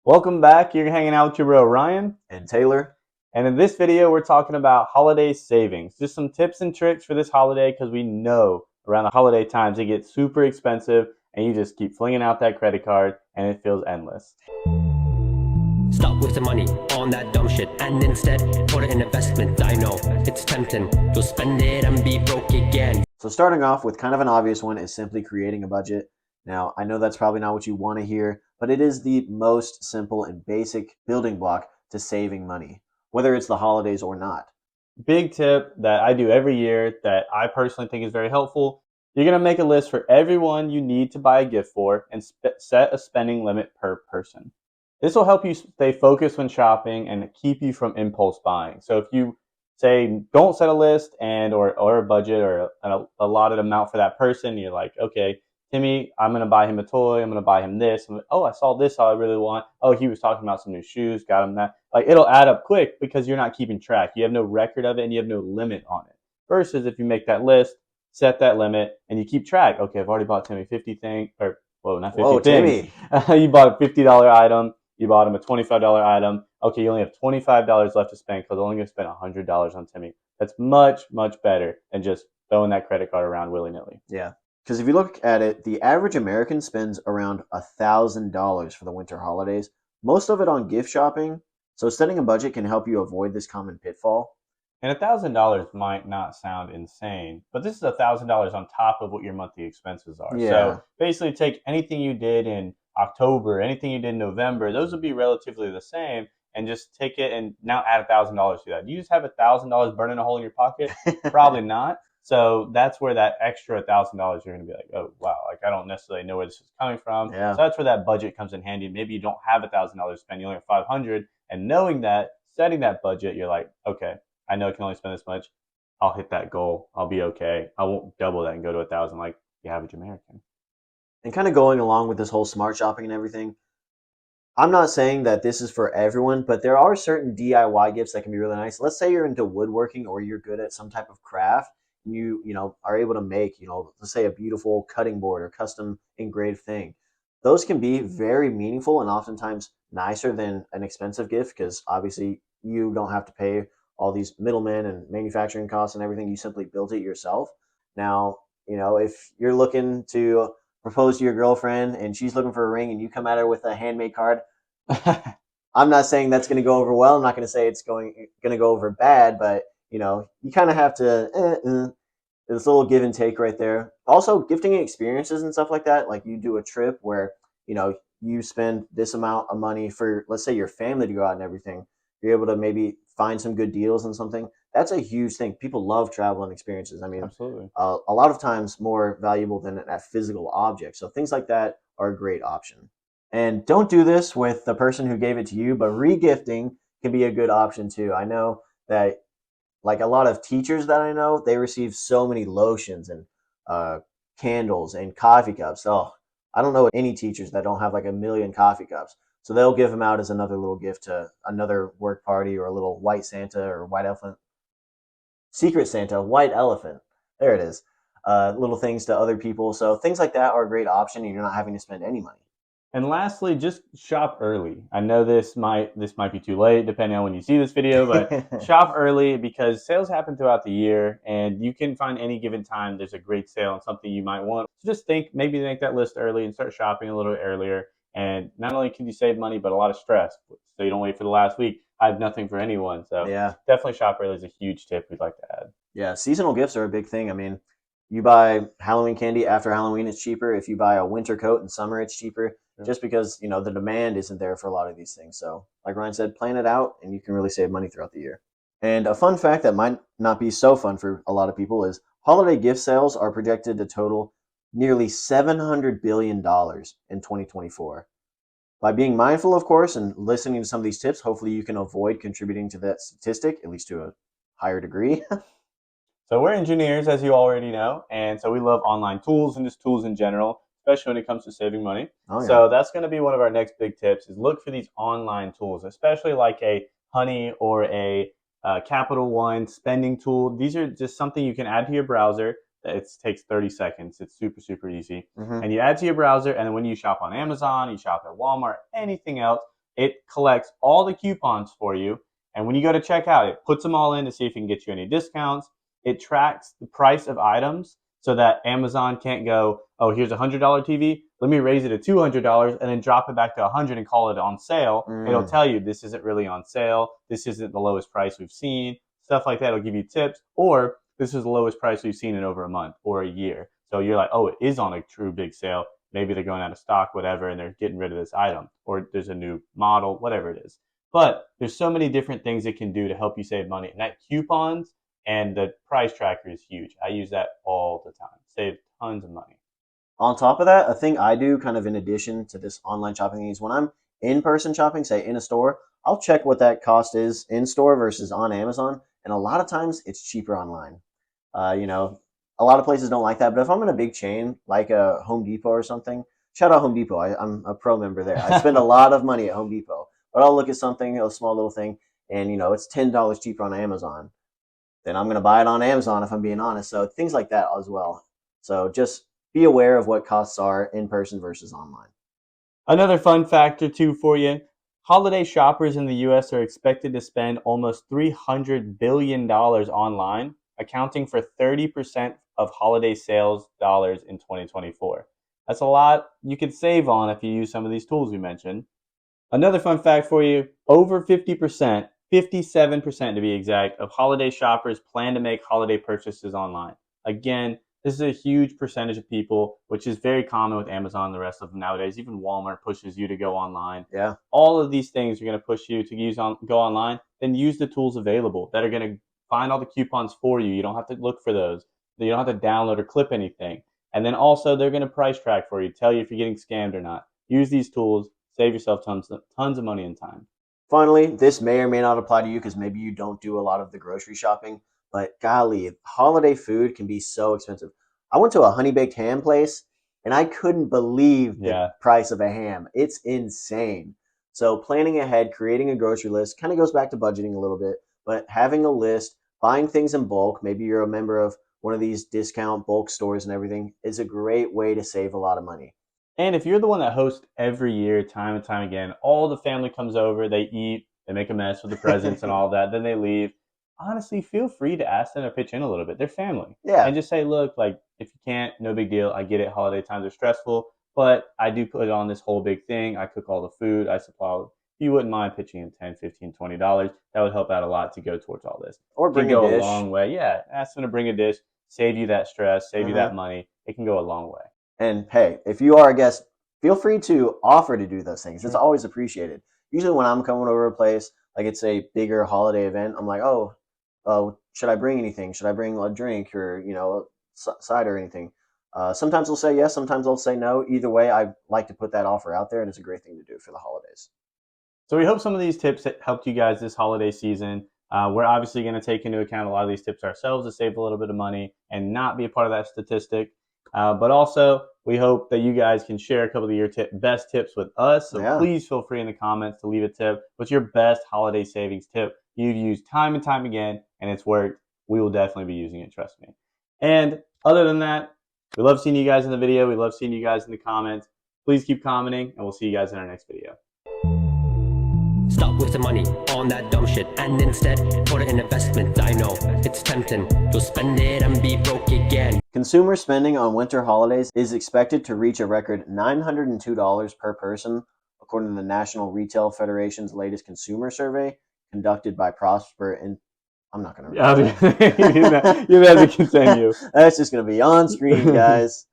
Welcome back. You're hanging out with your bro Ryan. And Taylor. And in this video, we're talking about holiday savings. Just some tips and tricks for this holiday because we know around the holiday times it gets super expensive and you just keep flinging out that credit card and it feels endless. Stop wasting money on that dumb shit and instead put it in investment. I know it's tempting. You'll spend it and be broke again. So starting off with kind of an obvious one is simply creating a budget. Now, I know that's probably not what you want to hear, but it is the most simple and basic building block to saving money, whether it's the holidays or not. Big tip that I do every year that I personally think is very helpful. You're going to make a list for everyone you need to buy a gift for and set a spending limit per person. This will help you stay focused when shopping and keep you from impulse buying. So if you say don't set a list or a budget or a allotted amount for that person, you're like, okay, Timmy, I'm going to buy him a toy. I'm going to buy him this. Oh, I saw this I really want. Oh, he was talking about some new shoes. Got him that. Like, it'll add up quick because you're not keeping track. You have no record of it and you have no limit on it. Versus if you make that list, set that limit, and you keep track. Okay, I've already bought Timmy 50 things. Or, whoa, not 50 Whoa, things. Timmy. You bought a $50 item. You bought him a $25 item. Okay, you only have $25 left to spend because I'm only going to spend $100 on Timmy. That's much, much better than just throwing that credit card around willy-nilly. Yeah. Because if you look at it, the average American spends around $1,000 for the winter holidays, most of it on gift shopping. So setting a budget can help you avoid this common pitfall. And $1,000 might not sound insane, but this is $1,000 on top of what your monthly expenses are. Yeah. So basically, take anything you did in October, anything you did in November, those would be relatively the same, and just take it and now add $1,000 to that. Do you just have $1,000 burning a hole in your pocket? Probably not. So that's where that extra $1,000 you're going to be like, oh wow, like I don't necessarily know where this is coming from. Yeah. So that's where that budget comes in handy. Maybe you don't have $1,000 to spend, you only have 500, and knowing that, setting that budget, you're like, okay, I know I can only spend this much. I'll hit that goal. I'll be okay. I won't double that and go to 1,000 like the average American. And kind of going along with this whole smart shopping and everything, I'm not saying that this is for everyone, but there are certain DIY gifts that can be really nice. Let's say you're into woodworking or you're good at some type of craft. And you are able to make, let's say a beautiful cutting board or custom engraved thing. Those can be very meaningful and oftentimes nicer than an expensive gift because obviously you don't have to pay all these middlemen and manufacturing costs and everything. You simply built it yourself. Now, if you're looking to propose to your girlfriend and she's looking for a ring and you come at her with a handmade card, I'm not saying that's going to go over well. I'm not going to say it's going to go over bad, but you kind of have to it's a little give and take right there. Also, gifting experiences and stuff like that, like you do a trip where you spend this amount of money for, let's say, your family to go out and everything. You're able to maybe find some good deals and something. That's a huge thing. People love travel and experiences. I mean, Absolutely. a lot of times more valuable than a physical object. So things like that are a great option. And don't do this with the person who gave it to you, but regifting can be a good option too. I know that, like a lot of teachers that I know, they receive so many lotions and candles and coffee cups. Oh, I don't know any teachers that don't have like a million coffee cups. So they'll give them out as another little gift to another work party or a little white Santa or white elephant. Secret Santa, white elephant. There it is. Little things to other people. So things like that are a great option and you're not having to spend any money. And lastly, just shop early. I know this might be too late depending on when you see this video, but shop early because sales happen throughout the year and you can find any given time there's a great sale on something you might want. So just maybe make that list early and start shopping a little bit earlier. And not only can you save money, but a lot of stress. So you don't wait for the last week. I have nothing for anyone. So Yeah. definitely shop early is a huge tip we'd like to add. Yeah, seasonal gifts are a big thing. I mean, you buy Halloween candy after Halloween, it's cheaper. If you buy a winter coat in summer, it's cheaper. Just because, the demand isn't there for a lot of these things. So, like Ryan said, plan it out and you can really save money throughout the year. And a fun fact that might not be so fun for a lot of people is holiday gift sales are projected to total nearly $700 billion in 2024. By being mindful, of course, and listening to some of these tips, hopefully you can avoid contributing to that statistic, at least to a higher degree. So we're engineers, as you already know, and so we love online tools and just tools in general, especially when it comes to saving money. Oh, yeah. So that's going to be one of our next big tips is look for these online tools, especially like a Honey or a Capital One spending tool. These are just something you can add to your browser. It takes 30 seconds. It's super, super easy. Mhm. And you add to your browser, and then when you shop on Amazon, you shop at Walmart, anything else, it collects all the coupons for you. And when you go to checkout, it puts them all in to see if it can get you any discounts. It tracks the price of items so that Amazon can't go, oh, here's a $100 TV. Let me raise it to $200 and then drop it back to $100 and call it on sale. It'll tell you this isn't really on sale. This isn't the lowest price we've seen. Stuff like that will give you tips. Or this is the lowest price we've seen in over a month or a year. So you're like, oh, it is on a true big sale. Maybe they're going out of stock, whatever, and they're getting rid of this item. Or there's a new model, whatever it is. But there's so many different things it can do to help you save money. And that coupons and the price tracker is huge. I use that all the time. Save tons of money. On top of that, a thing I do kind of in addition to this online shopping is when I'm in-person shopping, say in a store, I'll check what that cost is in store versus on Amazon. And a lot of times it's cheaper online. A lot of places don't like that. But if I'm in a big chain like a Home Depot or something, shout out Home Depot. I'm a pro member there. I spend a lot of money at Home Depot. But I'll look at something, a small little thing, and it's $10 cheaper on Amazon. Then I'm going to buy it on Amazon if I'm being honest. So things like that as well. So just be aware of what costs are in person versus online. Another fun factor too for you. Holiday shoppers in the U.S. are expected to spend almost $300 billion online, accounting for 30% of holiday sales dollars in 2024. That's a lot you could save on if you use some of these tools we mentioned. Another fun fact for you, over 50%, 57% to be exact, of holiday shoppers plan to make holiday purchases online. Again, this is a huge percentage of people, which is very common with Amazon and the rest of them nowadays. Even Walmart pushes you to go online. Yeah. All of these things are going to push you to go online. Then use the tools available that are going to find all the coupons for you. You don't have to look for those. You don't have to download or clip anything. And then also they're going to price track for you, tell you if you're getting scammed or not. Use these tools. Save yourself tons of money and time. Finally, this may or may not apply to you because maybe you don't do a lot of the grocery shopping, but golly, holiday food can be so expensive. I went to a honey baked ham place and I couldn't believe the price of a ham. It's insane. So planning ahead, creating a grocery list kind of goes back to budgeting a little bit, but having a list, buying things in bulk, maybe you're a member of one of these discount bulk stores and everything, is a great way to save a lot of money. And if you're the one that hosts every year, time and time again, all the family comes over, they eat, they make a mess with the presents and all that, then they leave. Honestly, feel free to ask them to pitch in a little bit. They're family. Yeah. And just say, look, like, if you can't, no big deal. I get it. Holiday times are stressful, but I do put on this whole big thing. I cook all the food. I supply. If you wouldn't mind pitching in $10, $15, $20, that would help out a lot to go towards all this. Or bring a dish. A long way. Yeah. Ask them to bring a dish, save you that stress, save you that money. It can go a long way. And hey, if you are a guest, feel free to offer to do those things. It's always appreciated. Usually when I'm coming over a place, like it's a bigger holiday event, I'm like, oh, should I bring anything? Should I bring a drink or, side or anything? Sometimes they'll say yes, sometimes they'll say no. Either way, I like to put that offer out there, and it's a great thing to do for the holidays. So we hope some of these tips helped you guys this holiday season. We're obviously going to take into account a lot of these tips ourselves to save a little bit of money and not be a part of that statistic. But also, we hope that you guys can share a couple of your best tips with us. So please feel free in the comments to leave a tip. What's your best holiday savings tip you've used time and time again, and it's worked? We will definitely be using it, trust me. And other than that, we love seeing you guys in the video. We love seeing you guys in the comments. Please keep commenting, and we'll see you guys in our next video. Stop wasting money on that dumb shit and instead put it in investment. I know it's tempting, you'll spend it and be broke again. Consumer spending on winter holidays is expected to reach a record $902 per person, according to the National Retail Federation's latest consumer survey conducted by Prosper. And I'm not going to read that. You have to continue. That's just going to be on screen, guys.